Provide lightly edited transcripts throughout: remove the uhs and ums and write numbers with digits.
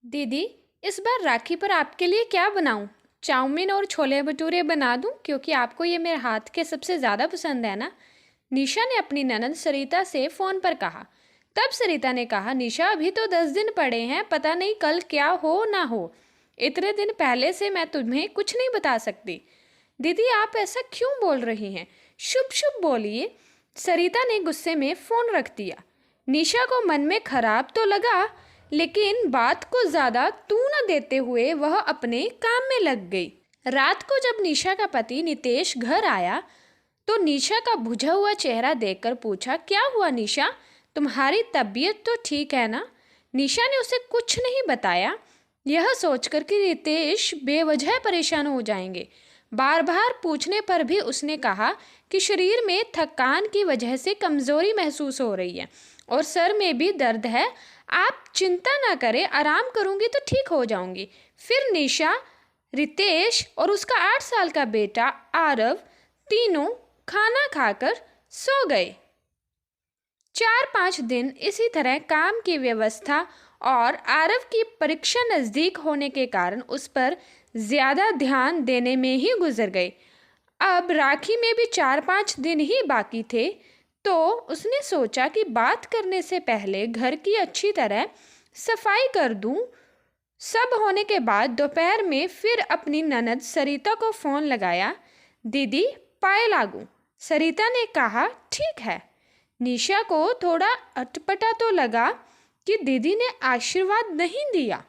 दीदी, इस बार राखी पर आपके लिए क्या बनाऊं? चाउमीन और छोले भटूरे बना दूं क्योंकि आपको ये मेरे हाथ के सबसे ज़्यादा पसंद है ना। निशा ने अपनी ननद सरिता से फ़ोन पर कहा। तब सरिता ने कहा, निशा अभी तो 10 दिन पड़े हैं, पता नहीं कल क्या हो ना हो। इतने दिन पहले से मैं तुम्हें कुछ नहीं बता सकती। दीदी, आप ऐसा क्यों बोल रही हैं? शुभ शुभ बोलिए। सरिता ने गुस्से में फ़ोन रख दिया। निशा को मन में खराब तो लगा, लेकिन बात को ज़्यादा तू न देते हुए वह अपने काम में लग गई। रात को जब निशा का पति नितेश घर आया तो निशा का बुझा हुआ चेहरा देखकर पूछा, क्या हुआ निशा, तुम्हारी तबीयत तो ठीक है ना? निशा ने उसे कुछ नहीं बताया, यह सोचकर कि रितेश बेवजह परेशान हो जाएंगे। बार बार पूछने पर भी उसने कहा कि शरीर में थकान की वजह से कमज़ोरी महसूस हो रही है और सर में भी दर्द है। आप चिंता ना करें, आराम करूंगी तो ठीक हो जाऊंगी। फिर निशा, रितेश और उसका 8 साल का बेटा आरव तीनों खाना खाकर सो गए। 4-5 दिन इसी तरह काम की व्यवस्था और आरव की परीक्षा नज़दीक होने के कारण उस पर ज़्यादा ध्यान देने में ही गुजर गए। अब राखी में भी 4-5 दिन ही बाकी थे तो उसने सोचा कि बात करने से पहले घर की अच्छी तरह सफाई कर दूं। सब होने के बाद दोपहर में फिर अपनी ननद सरिता को फ़ोन लगाया। दीदी, पाए लागू। सरिता ने कहा, ठीक है। निशा को थोड़ा अटपटा तो लगा कि दीदी ने आशीर्वाद नहीं दिया,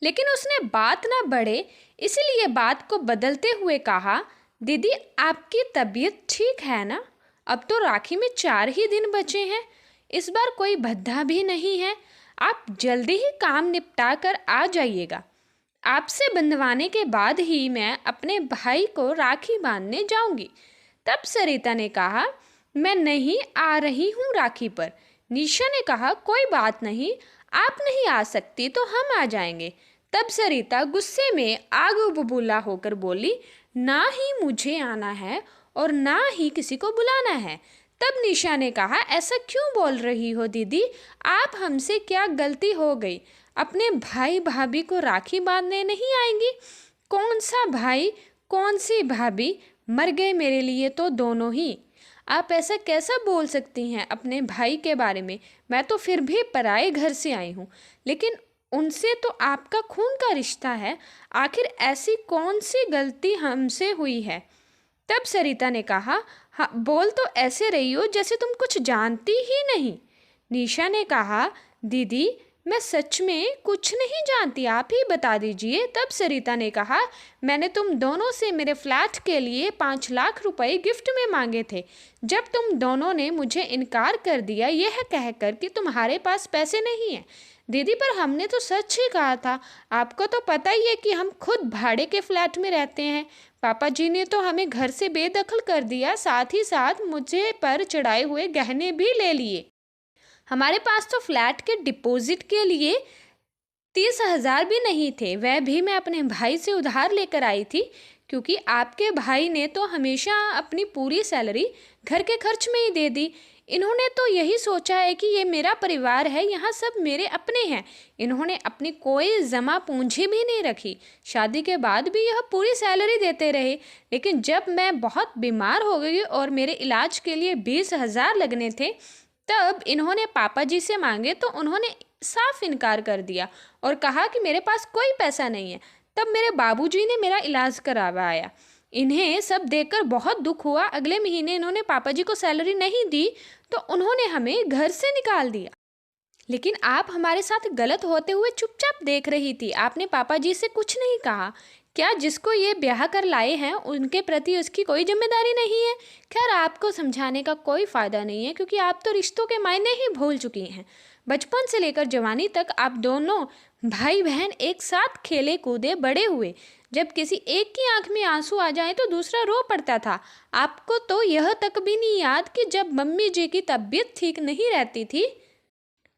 लेकिन उसने बात ना बढ़े इसलिए बात को बदलते हुए कहा, दीदी आपकी तबीयत ठीक है ना? अब तो राखी में 4 ही दिन बचे हैं, इस बार कोई भद्दा भी नहीं है। आप जल्दी ही काम निपटा कर आ जाइएगा। आपसे बंधवाने के बाद ही मैं अपने भाई को राखी बांधने जाऊंगी। तब सरिता ने कहा, मैं नहीं आ रही हूँ राखी पर। निशा ने कहा, कोई बात नहीं, आप नहीं आ सकती तो हम आ जाएंगे। तब सरिता गुस्से में आग बबूला होकर बोली, ना ही मुझे आना है और ना ही किसी को बुलाना है। तब निशा ने कहा, ऐसा क्यों बोल रही हो दीदी, आप हमसे क्या गलती हो गई? अपने भाई भाभी को राखी बांधने नहीं आएंगी? कौन सा भाई, कौन सी भाभी, मर गए मेरे लिए तो दोनों ही। आप ऐसा कैसा बोल सकती हैं अपने भाई के बारे में? मैं तो फिर भी पराए घर से आई हूँ, लेकिन उनसे तो आपका खून का रिश्ता है। आखिर ऐसी कौन सी गलती हमसे हुई है? तब सरिता ने कहा, हाँ, बोल तो ऐसे रही हो जैसे तुम कुछ जानती ही नहीं। निशा ने कहा, दीदी मैं सच में कुछ नहीं जानती, आप ही बता दीजिए। तब सरिता ने कहा, मैंने तुम दोनों से मेरे फ्लैट के लिए 5 लाख रुपए गिफ्ट में मांगे थे। जब तुम दोनों ने मुझे इनकार कर दिया यह कहकर कि तुम्हारे पास पैसे नहीं हैं। दीदी, पर हमने तो सच ही कहा था। आपको तो पता ही है कि हम खुद भाड़े के फ्लैट में रहते हैं। पापा जी ने तो हमें घर से बेदखल कर दिया, साथ ही साथ मुझे पर चढ़ाए हुए गहने भी ले लिए। हमारे पास तो फ्लैट के डिपॉजिट के लिए 30,000 भी नहीं थे, वह भी मैं अपने भाई से उधार लेकर आई थी, क्योंकि आपके भाई ने तो हमेशा अपनी पूरी सैलरी घर के खर्च में ही दे दी। इन्होंने तो यही सोचा है कि ये मेरा परिवार है, यहाँ सब मेरे अपने हैं। इन्होंने अपनी कोई जमा पूंजी भी नहीं रखी। शादी के बाद भी यह पूरी सैलरी देते रहे, लेकिन जब मैं बहुत बीमार हो गई और मेरे इलाज के लिए 20,000 लगने थे, तब इन्होंने पापा जी से मांगे तो उन्होंने साफ इनकार कर दिया और कहा कि मेरे पास कोई पैसा नहीं है। तब मेरे बाबूजी ने मेरा इलाज करवाया। इन्हें सब देखकर बहुत दुख हुआ। अगले महीने इन्होंने पापा जी को सैलरी नहीं दी तो उन्होंने हमें घर से निकाल दिया। लेकिन आप हमारे साथ गलत होते हुए चुपचाप देख रही थी, आपने पापा जी से कुछ नहीं कहा। क्या जिसको ये ब्याह कर लाए हैं उनके प्रति उसकी कोई जिम्मेदारी नहीं है? खैर, आपको समझाने का कोई फ़ायदा नहीं है, क्योंकि आप तो रिश्तों के मायने ही भूल चुकी हैं। बचपन से लेकर जवानी तक आप दोनों भाई बहन एक साथ खेले कूदे बड़े हुए। जब किसी एक की आंख में आंसू आ जाए तो दूसरा रो पड़ता था। आपको तो यह तक भी नहीं याद कि जब मम्मी जी की तबीयत ठीक नहीं रहती थी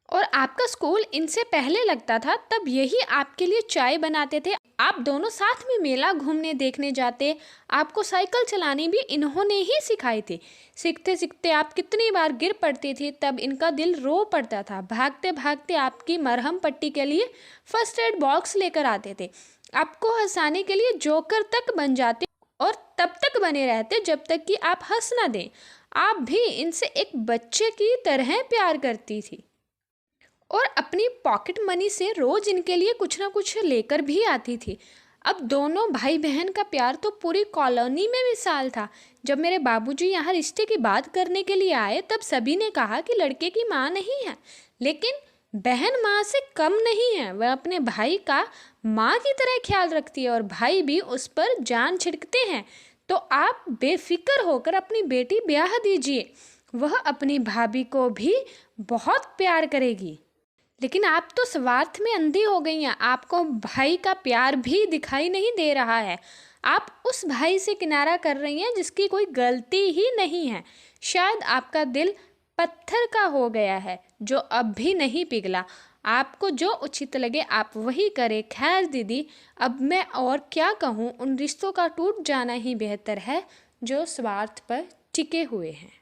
और आपका स्कूल इनसे पहले लगता था, तब यही आपके लिए चाय बनाते थे। आप दोनों साथ में मेला घूमने देखने जाते। आपको साइकिल चलानी भी इन्होंने ही सिखाई थी। सीखते सीखते आप कितनी बार गिर पड़ती थी, तब इनका दिल रो पड़ता था। भागते भागते आपकी मरहम पट्टी के लिए फर्स्ट एड बॉक्स लेकर आते थे। आपको हंसाने के लिए जोकर तक बन जाते और तब तक बने रहते जब तक कि आप हंस ना दें। आप भी इनसे एक बच्चे की तरह प्यार करती थी और अपनी पॉकेट मनी से रोज इनके लिए कुछ ना कुछ लेकर भी आती थी। अब दोनों भाई बहन का प्यार तो पूरी कॉलोनी में मिसाल था। जब मेरे बाबूजी यहाँ रिश्ते की बात करने के लिए आए, तब सभी ने कहा कि लड़के की माँ नहीं है, लेकिन बहन माँ से कम नहीं है। वह अपने भाई का माँ की तरह ख्याल रखती है और भाई भी उस पर जान छिड़कते हैं। तो आप बेफिक्र होकर अपनी बेटी ब्याह दीजिए, वह अपनी भाभी को भी बहुत प्यार करेगी। लेकिन आप तो स्वार्थ में अंधी हो गई हैं। आपको भाई का प्यार भी दिखाई नहीं दे रहा है। आप उस भाई से किनारा कर रही हैं जिसकी कोई गलती ही नहीं है। शायद आपका दिल पत्थर का हो गया है जो अब भी नहीं पिघला। आपको जो उचित लगे आप वही करें। खैर दीदी, अब मैं और क्या कहूँ, उन रिश्तों का टूट जाना ही बेहतर है जो स्वार्थ पर टिके हुए हैं।